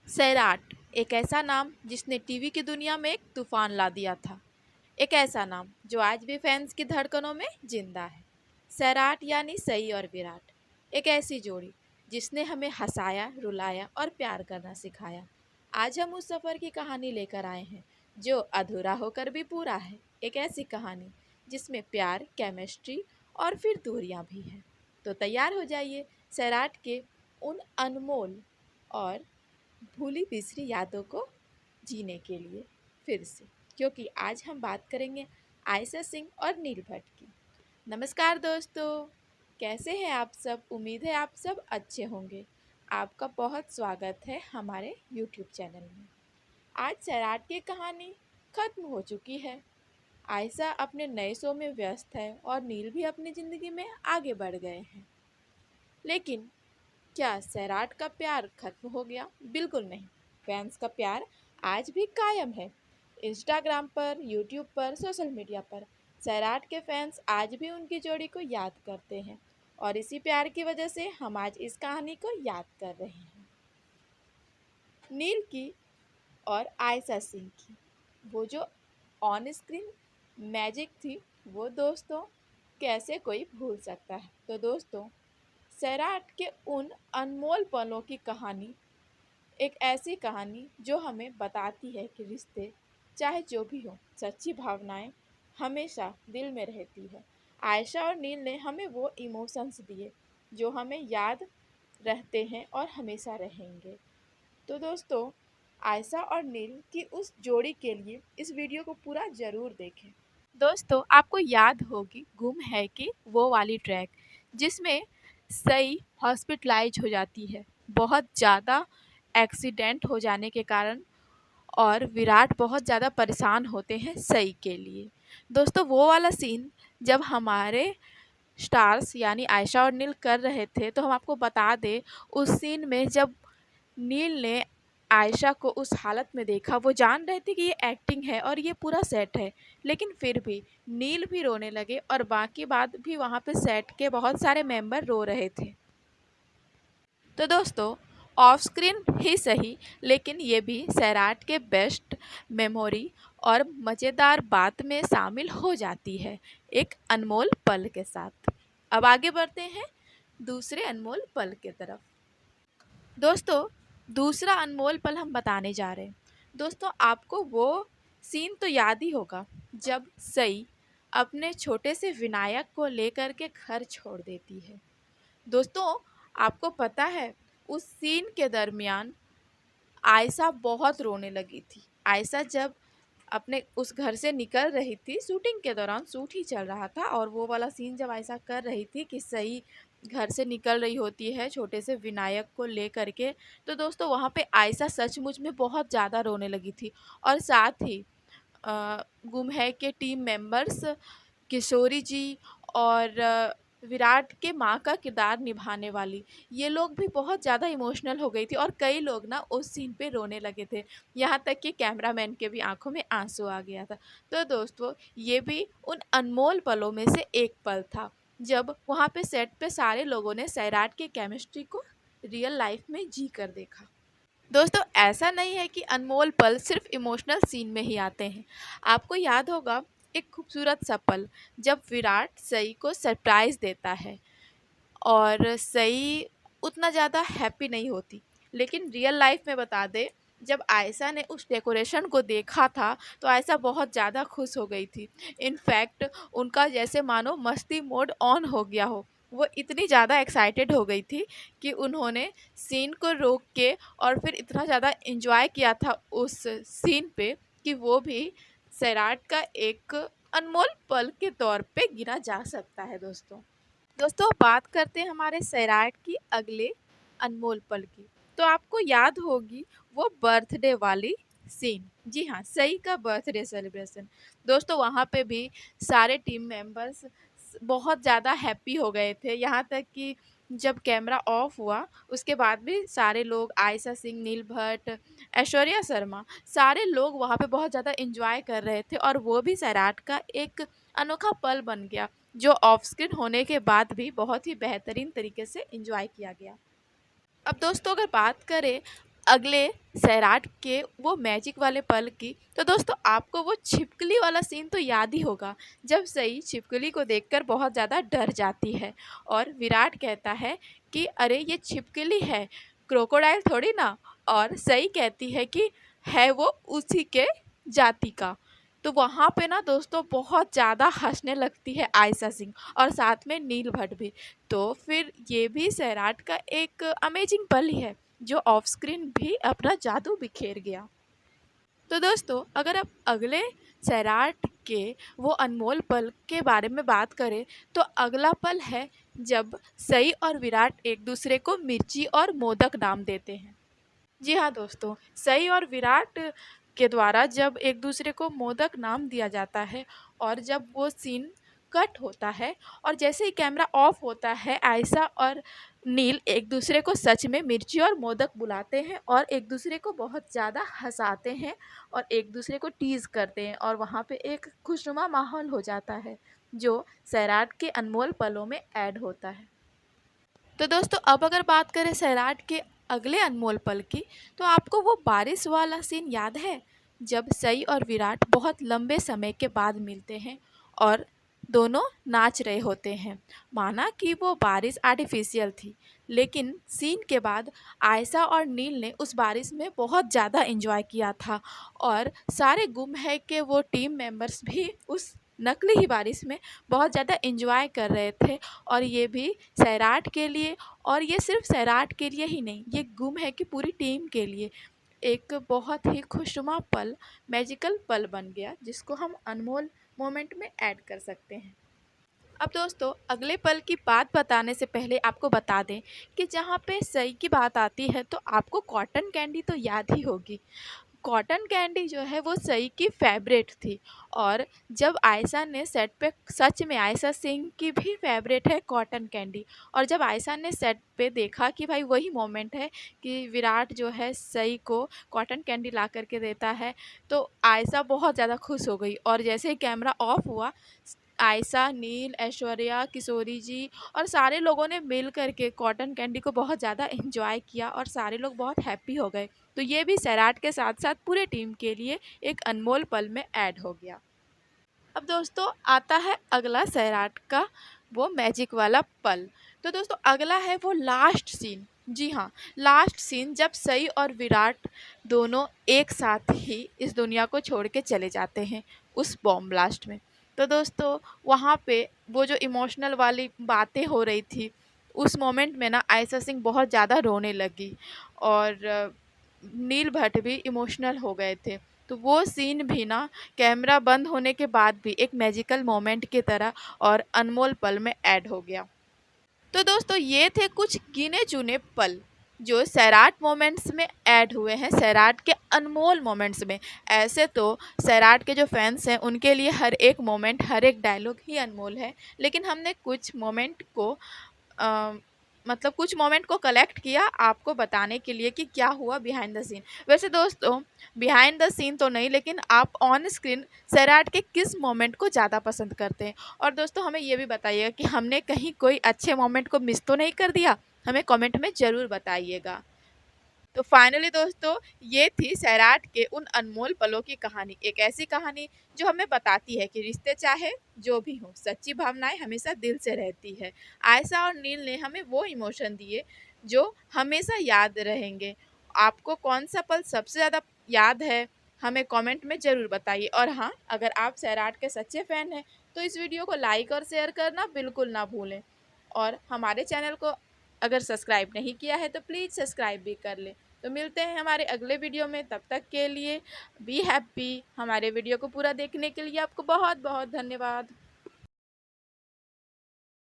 सैराट एक ऐसा नाम जिसने टीवी की दुनिया में एक तूफान ला दिया था। एक ऐसा नाम जो आज भी फैंस की धड़कनों में जिंदा है। सैराट यानी सई और विराट, एक ऐसी जोड़ी जिसने हमें हंसाया, रुलाया और प्यार करना सिखाया। आज हम उस सफ़र की कहानी लेकर आए हैं जो अधूरा होकर भी पूरा है। एक ऐसी कहानी जिसमें प्यार, केमिस्ट्री और फिर दूरियां भी हैं। तो तैयार हो जाइए सैराट के उन अनमोल और भूली बिसरी यादों को जीने के लिए फिर से, क्योंकि आज हम बात करेंगे आयशा सिंह और नील भट्ट की। नमस्कार दोस्तों, कैसे हैं आप सब? उम्मीद है आप सब अच्छे होंगे। आपका बहुत स्वागत है हमारे YouTube चैनल में। आज सैराट की कहानी खत्म हो चुकी है। आयशा अपने नए शो में व्यस्त है और नील भी अपनी ज़िंदगी में आगे बढ़ गए हैं। लेकिन क्या सैराट का प्यार खत्म हो गया? बिल्कुल नहीं। फैंस का प्यार आज भी कायम है। इंस्टाग्राम पर, यूट्यूब पर, सोशल मीडिया पर सैराट के फैंस आज भी उनकी जोड़ी को याद करते हैं और इसी प्यार की वजह से हम आज इस कहानी को याद कर रहे हैं। नील की और आयशा सिंह की वो जो ऑन स्क्रीन मैजिक थी, वो दोस्तों कैसे कोई भूल सकता है। तो दोस्तों, सैराट के उन अनमोल पलों की कहानी एक ऐसी कहानी जो हमें बताती है कि रिश्ते चाहे जो भी हो, सच्ची भावनाएं हमेशा दिल में रहती है। आयशा और नील ने हमें वो इमोशंस दिए जो हमें याद रहते हैं और हमेशा रहेंगे। तो दोस्तों, आयशा और नील की उस जोड़ी के लिए इस वीडियो को पूरा ज़रूर देखें। दोस्तों, आपको याद होगी गुम है कि वो वाली ट्रैक जिसमें सई हॉस्पिटलाइज हो जाती है बहुत ज़्यादा एक्सीडेंट हो जाने के कारण, और विराट बहुत ज़्यादा परेशान होते हैं सई के लिए। दोस्तों, वो वाला सीन जब हमारे स्टार्स यानी आयशा और नील कर रहे थे, तो हम आपको बता दें उस सीन में जब नील ने आयशा को उस हालत में देखा, वो जान रहे थे कि ये एक्टिंग है और ये पूरा सेट है, लेकिन फिर भी नील भी रोने लगे और बाकी बात भी वहाँ पे सेट के बहुत सारे मेंबर रो रहे थे। तो दोस्तों, ऑफ स्क्रीन ही सही, लेकिन ये भी सैराट के बेस्ट मेमोरी और मज़ेदार बात में शामिल हो जाती है एक अनमोल पल के साथ। अब आगे बढ़ते हैं दूसरे अनमोल पल की तरफ। दोस्तों, दूसरा अनमोल पल हम बताने जा रहे हैं। दोस्तों, आपको वो सीन तो याद ही होगा जब सई अपने छोटे से विनायक को लेकर के घर छोड़ देती है। दोस्तों, आपको पता है उस सीन के दरमियान आयशा बहुत रोने लगी थी। आयशा जब अपने उस घर से निकल रही थी, शूटिंग के दौरान शूट ही चल रहा था, और वो वाला सीन जब आयशा कर रही थी कि सही घर से निकल रही होती है छोटे से विनायक को ले करके, तो दोस्तों वहाँ पे आयशा सचमुच में बहुत ज़्यादा रोने लगी थी। और साथ ही गुम है के टीम मेंबर्स किशोरी जी और विराट के माँ का किरदार निभाने वाली, ये लोग भी बहुत ज़्यादा इमोशनल हो गई थी और कई लोग ना उस सीन पे रोने लगे थे। यहाँ तक कि कैमरामैन के भी आंखों में आंसू आ गया था। तो दोस्तों, ये भी उन अनमोल पलों में से एक पल था जब वहाँ पे सेट पे सारे लोगों ने सैराट की केमिस्ट्री को रियल लाइफ में जी कर देखा। दोस्तों, ऐसा नहीं है कि अनमोल पल सिर्फ इमोशनल सीन में ही आते हैं। आपको याद होगा एक खूबसूरत सा पल जब विराट सई को सरप्राइज़ देता है और सई उतना ज़्यादा हैप्पी नहीं होती, लेकिन रियल लाइफ में बता दें, जब आयशा ने उस डेकोरेशन को देखा था तो आयशा बहुत ज़्यादा खुश हो गई थी। इनफैक्ट उनका जैसे मानो मस्ती मोड ऑन हो गया हो, वो इतनी ज़्यादा एक्साइटेड हो गई थी कि उन्होंने सीन को रोक के और फिर इतना ज़्यादा एंजॉय किया था उस सीन पे कि वो भी सैराट का एक अनमोल पल के तौर पे गिना जा सकता है। दोस्तों, बात करते हैं हमारे सैराट की अगले अनमोल पल की। तो आपको याद होगी वो बर्थडे वाली सीन। जी हाँ, सई का बर्थडे सेलिब्रेशन। दोस्तों, वहाँ पे भी सारे टीम मेंबर्स बहुत ज़्यादा हैप्पी हो गए थे। यहाँ तक कि जब कैमरा ऑफ हुआ उसके बाद भी सारे लोग, आयशा सिंह, नील भट्ट, ऐश्वर्या शर्मा, सारे लोग वहाँ पे बहुत ज़्यादा एंजॉय कर रहे थे और वो भी सैराट का एक अनोखा पल बन गया जो ऑफ स्क्रीन होने के बाद भी बहुत ही बेहतरीन तरीके से एंजॉय किया गया। अब दोस्तों, अगर बात करें अगले सैराट के वो मैजिक वाले पल की, तो दोस्तों आपको वो छिपकली वाला सीन तो याद ही होगा, जब सई छिपकली को देखकर बहुत ज़्यादा डर जाती है और विराट कहता है कि अरे ये छिपकली है, क्रोकोडाइल थोड़ी ना। और सई कहती है कि है वो उसी के जाति का। तो वहाँ पे ना दोस्तों बहुत ज़्यादा हंसने लगती है आयशा सिंह और साथ में नील भट्ट भी। तो फिर ये भी सैराट का एक अमेजिंग पल ही है जो ऑफ स्क्रीन भी अपना जादू बिखेर गया। तो दोस्तों अगर आप अगले सैराट के वो अनमोल पल के बारे में बात करें, तो अगला पल है जब सई और विराट एक दूसरे को मिर्ची और मोदक नाम देते हैं। जी हाँ दोस्तों, सई और विराट के द्वारा जब एक दूसरे को मोदक नाम दिया जाता है और जब वो सीन कट होता है और जैसे ही कैमरा ऑफ होता है, आयशा और नील एक दूसरे को सच में मिर्ची और मोदक बुलाते हैं और एक दूसरे को बहुत ज़्यादा हंसाते हैं और एक दूसरे को टीज़ करते हैं और वहाँ पे एक खुशनुमा माहौल हो जाता है जो सैराट के अनमोल पलों में ऐड होता है। तो दोस्तों अब अगर बात करें सैराट के अगले अनमोल पल की, तो आपको वो बारिश वाला सीन याद है जब सई और विराट बहुत लंबे समय के बाद मिलते हैं और दोनों नाच रहे होते हैं। माना कि वो बारिश आर्टिफिशियल थी, लेकिन सीन के बाद आयशा और नील ने उस बारिश में बहुत ज़्यादा एंजॉय किया था और सारे गुम है कि वो टीम मेंबर्स भी उस नकली ही बारिश में बहुत ज़्यादा एंजॉय कर रहे थे। और ये भी सैराट के लिए, और ये सिर्फ सैराट के लिए ही नहीं, ये गुम है कि पूरी टीम के लिए एक बहुत ही खुशनुमा पल, मैजिकल पल बन गया जिसको हम अनमोल मोमेंट में ऐड कर सकते हैं। अब दोस्तों अगले पल की बात बताने से पहले आपको बता दें कि जहाँ पे सई की बात आती है तो आपको कॉटन कैंडी तो याद ही होगी। कॉटन कैंडी जो है वो सई की फेवरेट थी और जब आयशा ने सेट पे, सच में आयशा सिंह की भी फेवरेट है कॉटन कैंडी, और जब आयशा ने सेट पे देखा कि भाई वही मोमेंट है कि विराट जो है सई को कॉटन कैंडी ला करके देता है, तो आयशा बहुत ज़्यादा खुश हो गई। और जैसे ही कैमरा ऑफ हुआ, आयशा, नील, ऐश्वर्या, किशोरी जी और सारे लोगों ने मिल करके कॉटन कैंडी को बहुत ज़्यादा एंजॉय किया और सारे लोग बहुत हैप्पी हो गए। तो ये भी सैराट के साथ साथ पूरे टीम के लिए एक अनमोल पल में ऐड हो गया। अब दोस्तों आता है अगला सैराट का वो मैजिक वाला पल। तो दोस्तों अगला है वो लास्ट सीन। जी हाँ, लास्ट सीन जब सई और विराट दोनों एक साथ ही इस दुनिया को छोड़ के चले जाते हैं उस बॉम्ब ब्लास्ट में। तो दोस्तों वहाँ पे वो जो इमोशनल वाली बातें हो रही थी, उस मोमेंट में ना आयशा सिंह बहुत ज़्यादा रोने लगी और नील भट्ट भी इमोशनल हो गए थे। तो वो सीन भी ना कैमरा बंद होने के बाद भी एक मैजिकल मोमेंट की तरह और अनमोल पल में ऐड हो गया। तो दोस्तों ये थे कुछ गिने चुने पल जो सैराट मोमेंट्स में ऐड हुए हैं, सैराट के अनमोल मोमेंट्स में। ऐसे तो सैराट के जो फैंस हैं उनके लिए हर एक मोमेंट, हर एक डायलॉग ही अनमोल है, लेकिन हमने कुछ मोमेंट को अ, मतलब कुछ मोमेंट को कलेक्ट किया आपको बताने के लिए कि क्या हुआ बिहाइंड द सीन। वैसे दोस्तों बिहाइंड द सीन तो नहीं, लेकिन आप ऑन स्क्रीन सैराट के किस मोमेंट को ज़्यादा पसंद करते हैं, और दोस्तों हमें ये भी बताइएगा कि हमने कहीं कोई अच्छे मोमेंट को मिस तो नहीं कर दिया, हमें कमेंट में ज़रूर बताइएगा। तो फाइनली दोस्तों ये थी सैराट के उन अनमोल पलों की कहानी, एक ऐसी कहानी जो हमें बताती है कि रिश्ते चाहे जो भी हों, सच्ची भावनाएं हमेशा दिल से रहती है। आयशा और नील ने हमें वो इमोशन दिए जो हमेशा याद रहेंगे। आपको कौन सा पल सबसे ज़्यादा याद है, हमें कमेंट में ज़रूर बताइए। और हाँ, अगर आप सैराट के सच्चे फ़ैन हैं तो इस वीडियो को लाइक और शेयर करना बिल्कुल ना भूलें, और हमारे चैनल को अगर सब्सक्राइब नहीं किया है तो प्लीज़ सब्सक्राइब भी कर लें। तो मिलते हैं हमारे अगले वीडियो में, तब तक के लिए बी हैप्पी। हमारे वीडियो को पूरा देखने के लिए आपको बहुत बहुत धन्यवाद।